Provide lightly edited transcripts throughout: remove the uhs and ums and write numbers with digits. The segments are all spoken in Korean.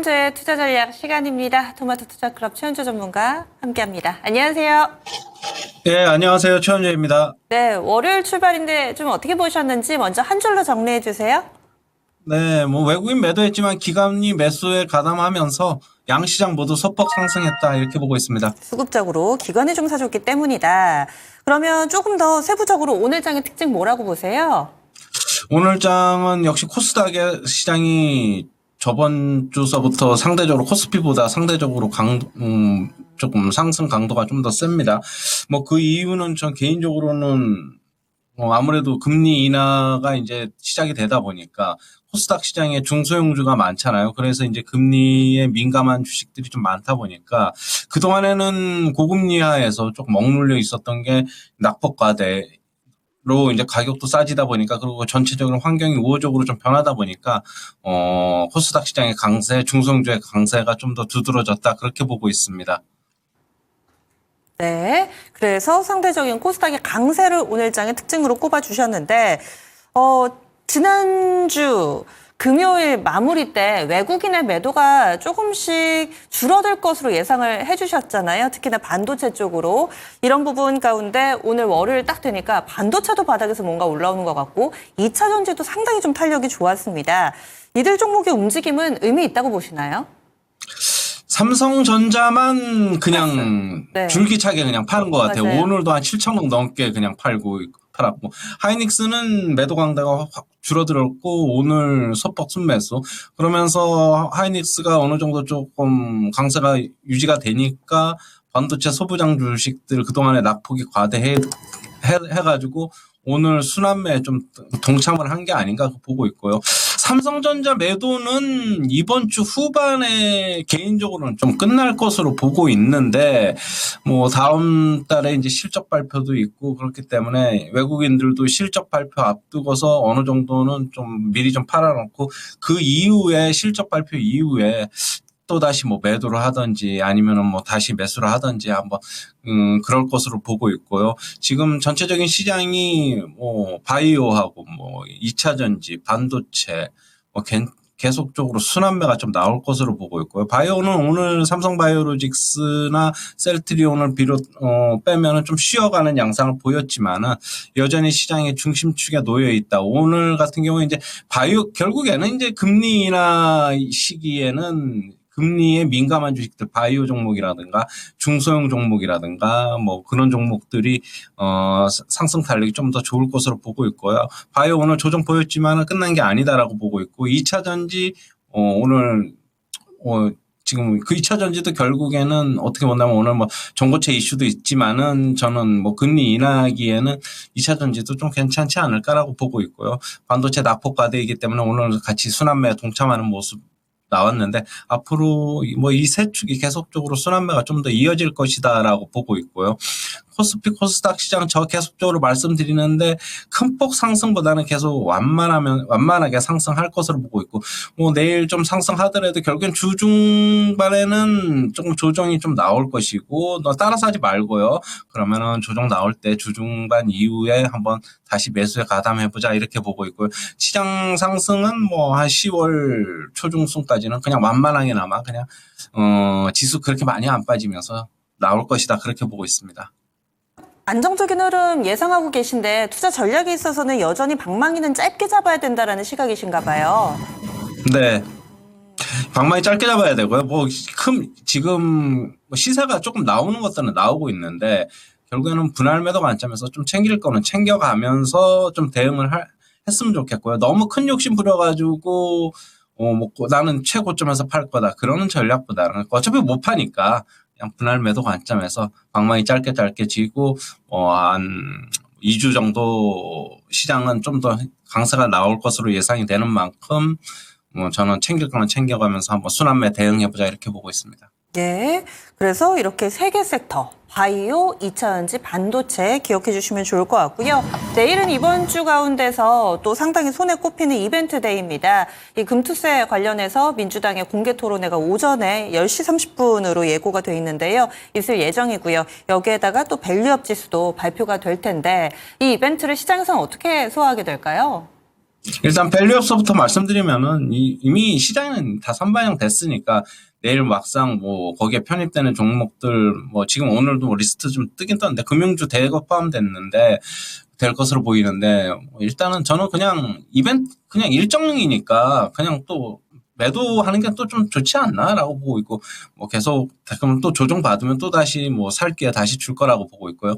최현조의 투자 전략 시간입니다. 토마토 투자 클럽 최현조 전문가 함께합니다. 안녕하세요. 네, 안녕하세요. 최현재입니다. 네, 월요일 출발인데 좀 어떻게 보셨는지 먼저 한 줄로 정리해 주세요. 네, 외국인 매도했지만 기관이 매수에 가담하면서 양시장 모두 소폭 상승했다 이렇게 보고 있습니다. 수급적으로 기관이 좀 사줬기 때문이다. 그러면 조금 더 세부적으로 오늘 장의 특징 뭐라고 보세요? 오늘 장은 역시 코스닥의 시장이 저번 주서부터 상대적으로 코스피보다 상대적으로 조금 상승 강도가 좀 더 셉니다. 그 이유는 전 개인적으로는 아무래도 금리 인하가 이제 시작이 되다 보니까 코스닥 시장에 중소형주가 많잖아요. 그래서 이제 금리에 민감한 주식들이 좀 많다 보니까 그동안에는 고금리 하에서 조금 억눌려 있었던 게 낙폭과대로 이제 가격도 싸지다 보니까 그리고 전체적으로 환경이 우호적으로 좀 변하다 보니까 코스닥 시장의 강세, 중소형주의 강세가 좀 더 두드러졌다 그렇게 보고 있습니다. 네, 그래서 상대적인 코스닥의 강세를 오늘 장의 특징으로 꼽아주셨는데 지난주 금요일 마무리 때 외국인의 매도가 조금씩 줄어들 것으로 예상을 해주셨잖아요. 특히나 반도체 쪽으로. 이런 부분 가운데 오늘 월요일 딱 되니까 반도체도 바닥에서 뭔가 올라오는 것 같고 2차 전지도 상당히 좀 탄력이 좋았습니다. 이들 종목의 움직임은 의미 있다고 보시나요? 삼성전자만 그냥 네. 줄기차게 그냥 파는 것 같아요. 맞아요. 오늘도 한 7천억 넘게 그냥 팔았고 하이닉스는 매도 강도가 확 줄어들었고 오늘 소폭 순매수 그러면서 하이닉스가 어느 정도 조금 강세가 유지가 되니까 반도체 소부장 주식들 그동안에 낙폭이 과대해가지고 오늘 순환매에 좀 동참을 한 게 아닌가 보고 있고요. 삼성전자 매도는 이번 주 후반에 개인적으로는 좀 끝날 것으로 보고 있는데 다음 달에 이제 실적 발표도 있고 그렇기 때문에 외국인들도 실적 발표 앞두고서 어느 정도는 좀 미리 좀 팔아놓고 그 이후에 실적 발표 이후에 또 다시 매도를 하든지 아니면은 다시 매수를 하든지 한번 그럴 것으로 보고 있고요. 지금 전체적인 시장이 바이오하고 2차 전지, 반도체 계속적으로 순환매가 좀 나올 것으로 보고 있고요. 바이오는 오늘 삼성바이오로직스나 셀트리온을 빼면은 좀 쉬어가는 양상을 보였지만은 여전히 시장의 중심축에 놓여 있다. 오늘 같은 경우에 이제 결국에는 이제 금리 인하 시기에는 금리에 민감한 주식들, 바이오 종목이라든가 중소형 종목이라든가 그런 종목들이 상승 탄력이 좀 더 좋을 것으로 보고 있고요. 바이오 오늘 조정 보였지만 끝난 게 아니다라고 보고 있고 2차 전지 오늘 지금 그 2차 전지도 결국에는 어떻게 본다면 오늘 전고체 이슈도 있지만은 저는 금리 인하기에는 2차 전지도 좀 괜찮지 않을까라고 보고 있고요. 반도체 낙폭 과대이기 때문에 오늘 같이 순환매에 동참하는 모습 나왔는데 앞으로 이 세 축이 계속적으로 순환매가 좀 더 이어질 것이다라고 보고 있고요. 코스피 코스닥 시장 저 계속적으로 말씀드리는데 큰 폭 상승보다는 계속 완만하게 상승할 것으로 보고 있고 내일 좀 상승하더라도 결국엔 주 중반에는 조금 조정이 좀 나올 것이고 따라서 하지 말고요. 그러면은 조정 나올 때 주 중반 이후에 한번 다시 매수에 가담해보자 이렇게 보고 있고요. 시장 상승은 한 10월 초중순까지는 그냥 완만하게나마 그냥 지수 그렇게 많이 안 빠지면서 나올 것이다 그렇게 보고 있습니다. 안정적인 흐름 예상하고 계신데 투자 전략에 있어서는 여전히 방망이는 짧게 잡아야 된다라는 시각이신가 봐요. 네. 방망이 짧게 잡아야 되고요. 지금 시세가 조금 나오는 것들은 나오고 있는데 결국에는 분할 매도 관점에서 좀 챙길 거는 챙겨가면서 좀 대응을 했으면 좋겠고요. 너무 큰 욕심 부려가지고 나는 최고점에서 팔 거다. 그러는 전략보다는 어차피 못 파니까 그냥 분할 매도 관점에서 방망이 짧게 쥐고 한 2주 정도 시장은 좀 더 강세가 나올 것으로 예상이 되는 만큼 저는 챙길 거는 챙겨가면서 한번 순환매 대응해보자 이렇게 보고 있습니다. 네, 그래서 이렇게 세 개 섹터, 바이오, 2차 전지, 반도체 기억해 주시면 좋을 것 같고요. 내일은 이번 주 가운데서 또 상당히 손에 꼽히는 이벤트 데이입니다. 이 금투세 관련해서 민주당의 공개 토론회가 오전에 10시 30분으로 예고가 돼 있는데요. 있을 예정이고요. 여기에다가 또 밸류업 지수도 발표가 될 텐데 이 이벤트를 시장에서는 어떻게 소화하게 될까요? 일단 밸류업서부터 말씀드리면은 이미 시장은 다 선반영 됐으니까 내일 막상 뭐 거기에 편입되는 종목들 뭐 지금 오늘도 뭐 리스트 좀 뜨긴 떴는데 금융주 대거 포함됐는데 될 것으로 보이는데 일단은 저는 그냥 이벤트 그냥 일정이니까 그냥 또 매도하는 게 또 좀 좋지 않나라고 보고 있고 뭐 계속 그럼 또 조정 받으면 또 다시 뭐 살 기회 다시 줄 거라고 보고 있고요.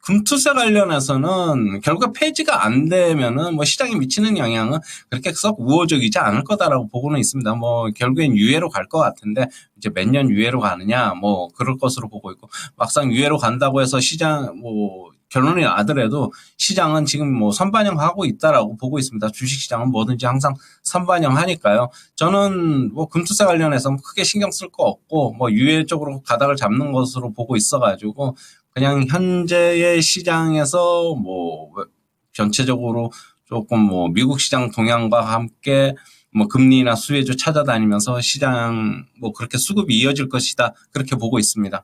금투자 관련해서는 결국 폐지가 안 되면은 뭐 시장에 미치는 영향은 그렇게 썩 우호적이지 않을 거다라고 보고는 있습니다. 뭐 결국엔 유예로 갈 것 같은데 이제 몇 년 유예로 가느냐 뭐 그럴 것으로 보고 있고 막상 유예로 간다고 해서 시장 뭐 결론이 나더라도 시장은 지금 뭐 선반영하고 있다라고 보고 있습니다. 주식시장은 뭐든지 항상 선반영하니까요. 저는 뭐 금투자 관련해서 크게 신경 쓸 거 없고 뭐 유예 쪽으로 가닥을 잡는 것으로 보고 있어가지고 그냥 현재의 시장에서 뭐 전체적으로 조금 뭐 미국 시장 동향과 함께 뭐 금리나 수혜주 찾아다니면서 시장 뭐 그렇게 수급이 이어질 것이다 그렇게 보고 있습니다.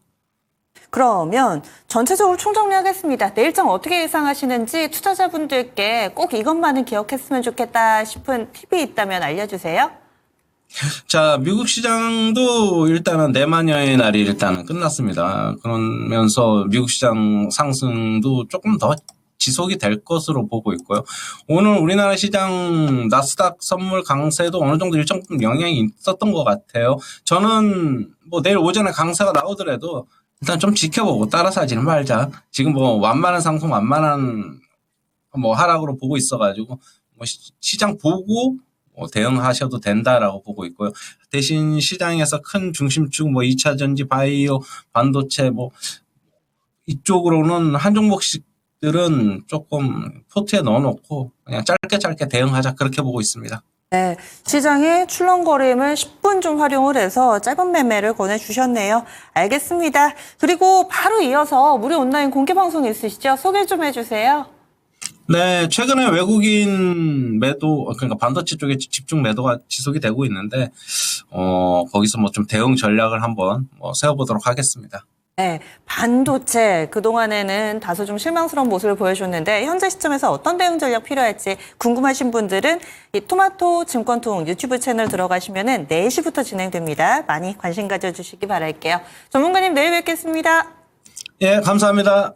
그러면 전체적으로 총정리하겠습니다. 내일장 어떻게 예상하시는지 투자자분들께 꼭 이것만은 기억했으면 좋겠다 싶은 팁이 있다면 알려주세요. 자, 미국 시장도 일단은 내마녀의 날이 일단은 끝났습니다. 그러면서 미국 시장 상승도 조금 더 지속이 될 것으로 보고 있고요. 오늘 우리나라 시장 나스닥 선물 강세도 어느 정도 일정 영향이 있었던 것 같아요. 저는 뭐 내일 오전에 강세가 나오더라도 일단 좀 지켜보고 따라서 하지는 말자. 지금 뭐 완만한 상승, 완만한 뭐 하락으로 보고 있어가지고 뭐 시장 보고 뭐 대응하셔도 된다라고 보고 있고요. 대신 시장에서 큰 중심축 뭐 2차 전지, 바이오, 반도체 뭐 이쪽으로는 한 종목씩들은 조금 포트에 넣어놓고 그냥 짧게 대응하자 그렇게 보고 있습니다. 네, 시장의 출렁거림을 10분 좀 활용을 해서 짧은 매매를 권해주셨네요. 알겠습니다. 그리고 바로 이어서 무료 온라인 공개 방송 있으시죠? 소개 좀 해주세요. 네, 최근에 외국인 매도, 그러니까 반도체 쪽에 집중 매도가 지속이 되고 있는데, 거기서 뭐 좀 대응 전략을 한번 세워보도록 하겠습니다. 네, 반도체 그동안에는 다소 좀 실망스러운 모습을 보여줬는데 현재 시점에서 어떤 대응 전략 필요할지 궁금하신 분들은 이 토마토 증권통 유튜브 채널 들어가시면은 4시부터 진행됩니다. 많이 관심 가져주시기 바랄게요. 전문가님 내일 뵙겠습니다. 예, 감사합니다.